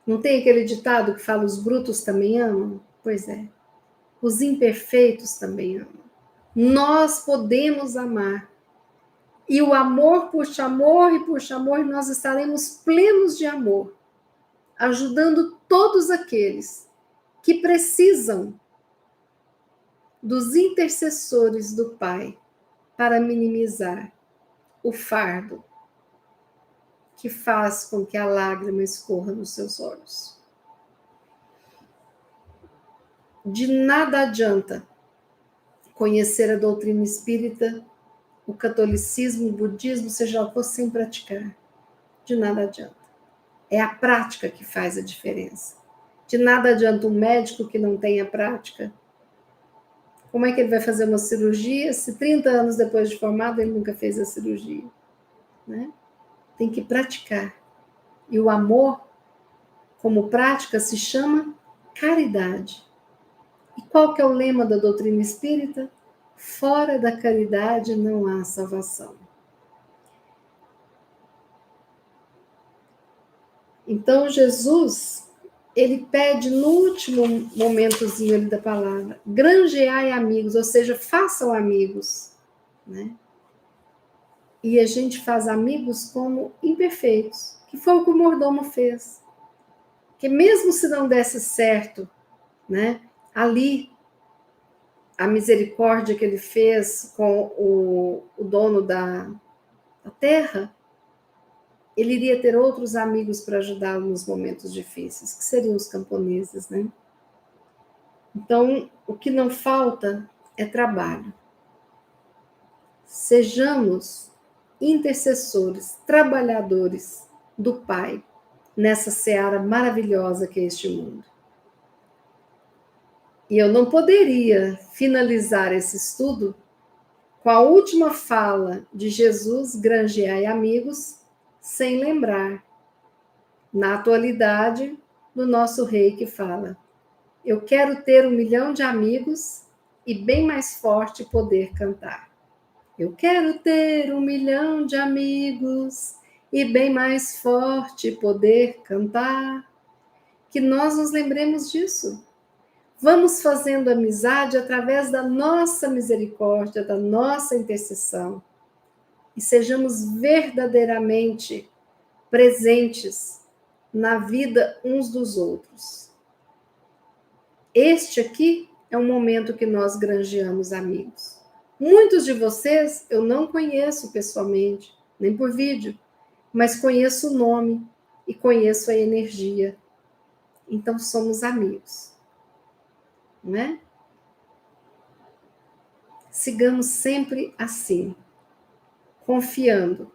A: Não tem aquele ditado que fala: os brutos também amam? Pois é. Os imperfeitos também amam. Nós podemos amar. E o amor puxa amor e puxa amor, e nós estaremos plenos de amor, ajudando todos aqueles que precisam dos intercessores do Pai para minimizar o fardo que faz com que a lágrima escorra nos seus olhos. De nada adianta conhecer a doutrina espírita, o catolicismo, o budismo, seja lá o que for, sem praticar. De nada adianta. É a prática que faz a diferença. De nada adianta um médico que não tenha prática. Como é que ele vai fazer uma cirurgia se 30 anos depois de formado ele nunca fez a cirurgia? Né? Tem que praticar. E o amor, como prática, se chama caridade. E qual que é o lema da doutrina espírita? Fora da caridade não há salvação. Então, Jesus, ele pede no último momentozinho da palavra, granjeai amigos, ou seja, façam amigos, né? E a gente faz amigos como imperfeitos, que foi o que o mordomo fez. Que mesmo se não desse certo, né, ali, a misericórdia que ele fez com o dono da terra, ele iria ter outros amigos para ajudá-lo nos momentos difíceis, que seriam os camponeses, né? Então, o que não falta é trabalho. Sejamos intercessores, trabalhadores do Pai, nessa seara maravilhosa que é este mundo. E eu não poderia finalizar esse estudo com a última fala de Jesus, granjeai amigos, sem lembrar, na atualidade, do nosso rei que fala: eu quero ter 1 milhão de amigos e bem mais forte poder cantar. Eu quero ter 1 milhão de amigos e bem mais forte poder cantar. Que nós nos lembremos disso. Vamos fazendo amizade através da nossa misericórdia, da nossa intercessão. E sejamos verdadeiramente presentes na vida uns dos outros. Este aqui é um momento que nós granjeamos amigos. Muitos de vocês eu não conheço pessoalmente, nem por vídeo, mas conheço o nome e conheço a energia. Então somos amigos, não é? Sigamos sempre assim, confiando,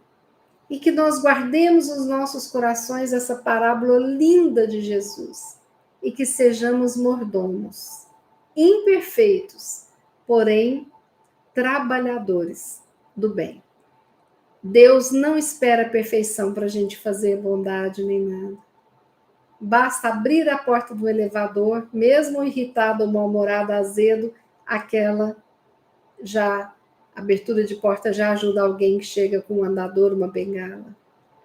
A: e que nós guardemos nos nossos corações essa parábola linda de Jesus, e que sejamos mordomos, imperfeitos, porém trabalhadores do bem. Deus não espera a perfeição para a gente fazer bondade nem nada. Basta abrir a porta do elevador, mesmo irritado, mal-humorado, azedo, aquela já, abertura de porta já ajuda alguém que chega com um andador, uma bengala,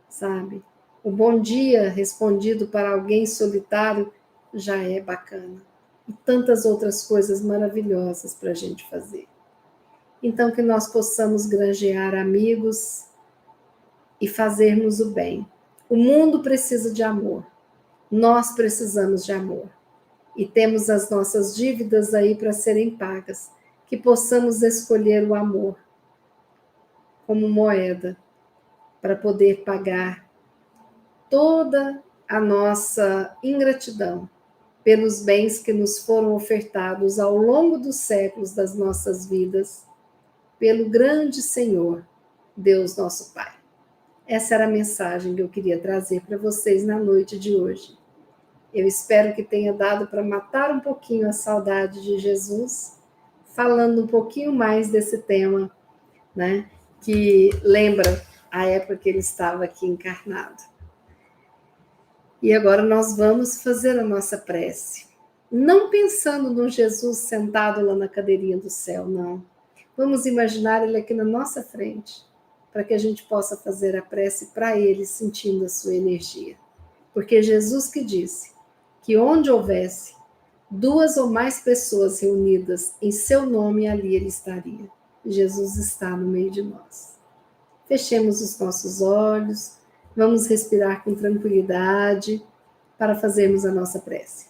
A: sabe? O bom dia respondido para alguém solitário já é bacana. E tantas outras coisas maravilhosas para a gente fazer. Então, que nós possamos granjear amigos e fazermos o bem. O mundo precisa de amor. Nós precisamos de amor. E temos as nossas dívidas aí para serem pagas. Que possamos escolher o amor como moeda para poder pagar toda a nossa ingratidão pelos bens que nos foram ofertados ao longo dos séculos das nossas vidas, pelo grande Senhor, Deus nosso Pai. Essa era a mensagem que eu queria trazer para vocês na noite de hoje. Eu espero que tenha dado para matar um pouquinho a saudade de Jesus, falando um pouquinho mais desse tema, né, que lembra a época que ele estava aqui encarnado. E agora nós vamos fazer a nossa prece. Não pensando no Jesus sentado lá na cadeirinha do céu, não. Vamos imaginar ele aqui na nossa frente, para que a gente possa fazer a prece para ele, sentindo a sua energia. Porque Jesus que disse que onde houvesse 2 ou mais pessoas reunidas em seu nome, ali ele estaria. Jesus está no meio de nós. Fechemos os nossos olhos, vamos respirar com tranquilidade para fazermos a nossa prece.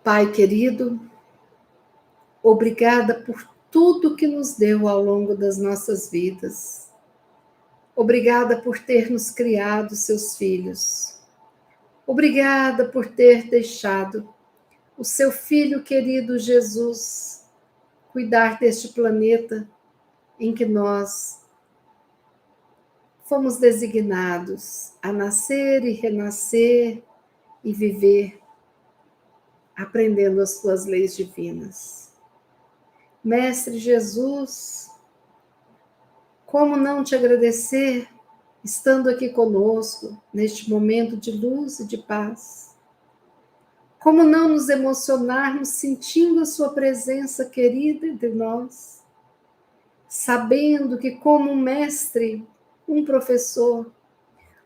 A: Pai querido, obrigada por tudo que nos deu ao longo das nossas vidas. Obrigada por ter nos criado seus filhos. Obrigada por ter deixado o seu filho querido Jesus cuidar deste planeta em que nós fomos designados a nascer e renascer e viver aprendendo as tuas leis divinas. Mestre Jesus, como não te agradecer estando aqui conosco neste momento de luz e de paz? Como não nos emocionarmos sentindo a sua presença querida entre nós, sabendo que como um mestre, um professor,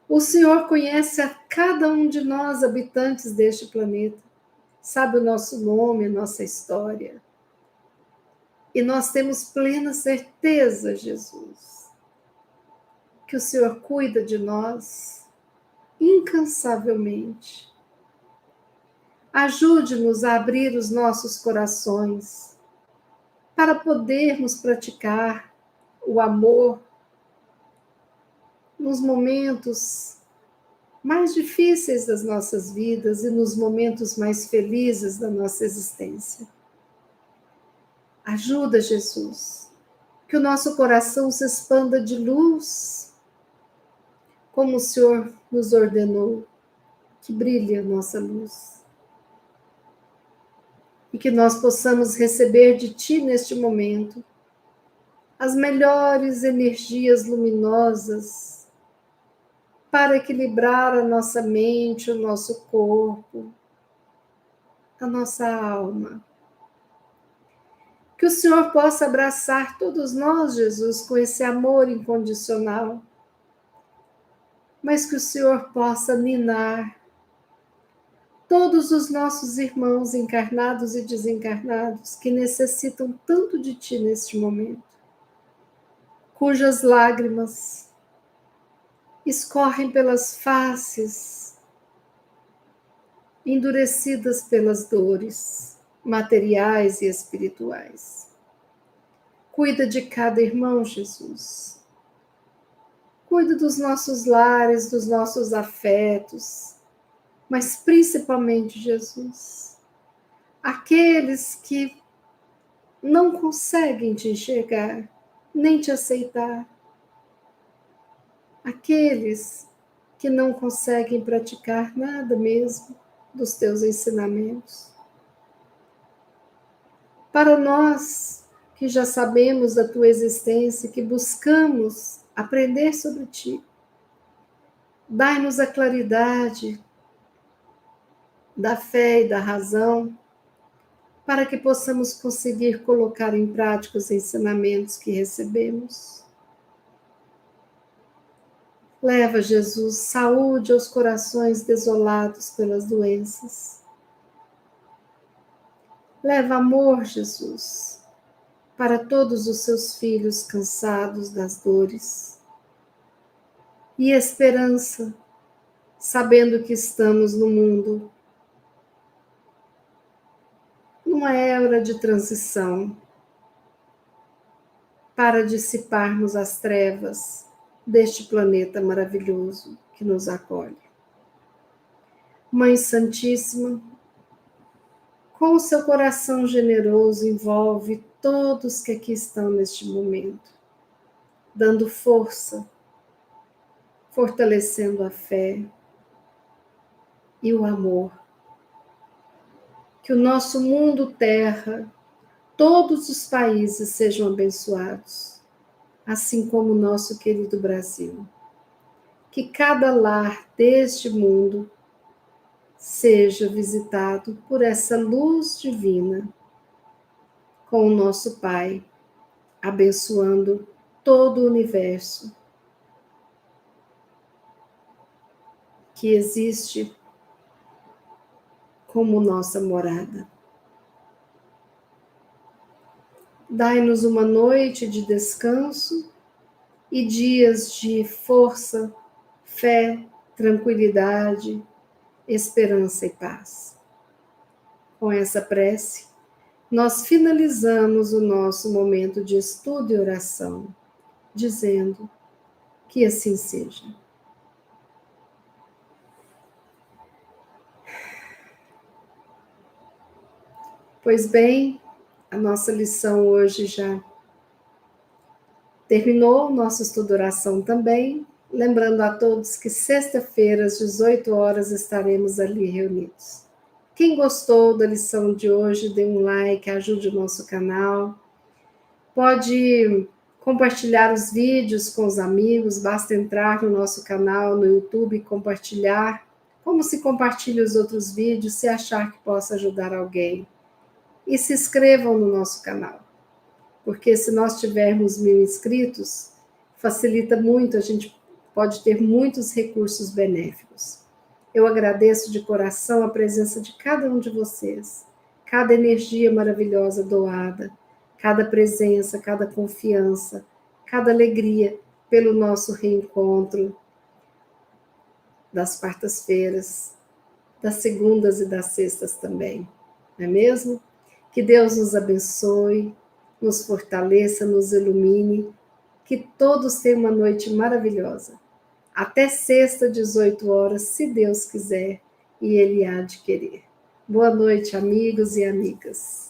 A: o Senhor conhece a cada um de nós, habitantes deste planeta, sabe o nosso nome, a nossa história. E nós temos plena certeza, Jesus, que o Senhor cuida de nós incansavelmente. Ajude-nos a abrir os nossos corações para podermos praticar o amor nos momentos mais difíceis das nossas vidas e nos momentos mais felizes da nossa existência. Ajuda, Jesus, que o nosso coração se expanda de luz, como o Senhor nos ordenou, que brilhe a nossa luz. E que nós possamos receber de Ti neste momento as melhores energias luminosas para equilibrar a nossa mente, o nosso corpo, a nossa alma. Que o Senhor possa abraçar todos nós, Jesus, com esse amor incondicional, mas que o Senhor possa ninar todos os nossos irmãos encarnados e desencarnados que necessitam tanto de Ti neste momento, cujas lágrimas escorrem pelas faces, endurecidas pelas dores materiais e espirituais. Cuida de cada irmão, Jesus. Cuida dos nossos lares, dos nossos afetos, mas principalmente, Jesus, aqueles que não conseguem te enxergar, nem te aceitar. Aqueles que não conseguem praticar nada mesmo dos teus ensinamentos. Para nós que já sabemos da tua existência, que buscamos aprender sobre ti, dai-nos a claridade da fé e da razão, para que possamos conseguir colocar em prática os ensinamentos que recebemos. Leva, Jesus, saúde aos corações desolados pelas doenças. Leva amor, Jesus, para todos os seus filhos cansados das dores. E esperança, sabendo que estamos no mundo, numa era de transição, para dissiparmos as trevas deste planeta maravilhoso que nos acolhe. Mãe Santíssima, com o seu coração generoso, envolve todos que aqui estão neste momento, dando força, fortalecendo a fé e o amor. Que o nosso mundo terra, todos os países sejam abençoados, assim como o nosso querido Brasil. Que cada lar deste mundo seja visitado por essa luz divina, com o nosso Pai, abençoando todo o universo, que existe como nossa morada. Dai-nos uma noite de descanso e dias de força, fé, tranquilidade, esperança e paz. Com essa prece, nós finalizamos o nosso momento de estudo e oração, dizendo que assim seja. Pois bem, a nossa lição hoje já terminou, o nosso estudo de oração também. Lembrando a todos que sexta-feira, às 18 horas, estaremos ali reunidos. Quem gostou da lição de hoje, dê um like, ajude o nosso canal. Pode compartilhar os vídeos com os amigos, basta entrar no nosso canal no YouTube e compartilhar, como se compartilha os outros vídeos, se achar que possa ajudar alguém. E se inscrevam no nosso canal, porque se nós tivermos 1000 inscritos, facilita muito, a gente pode ter muitos recursos benéficos. Eu agradeço de coração a presença de cada um de vocês, cada energia maravilhosa doada, cada presença, cada confiança, cada alegria pelo nosso reencontro das quartas-feiras, das segundas e das sextas também, não é mesmo? Que Deus nos abençoe, nos fortaleça, nos ilumine, que todos tenham uma noite maravilhosa. Até sexta, 18 horas, se Deus quiser, e Ele há de querer. Boa noite, amigos e amigas.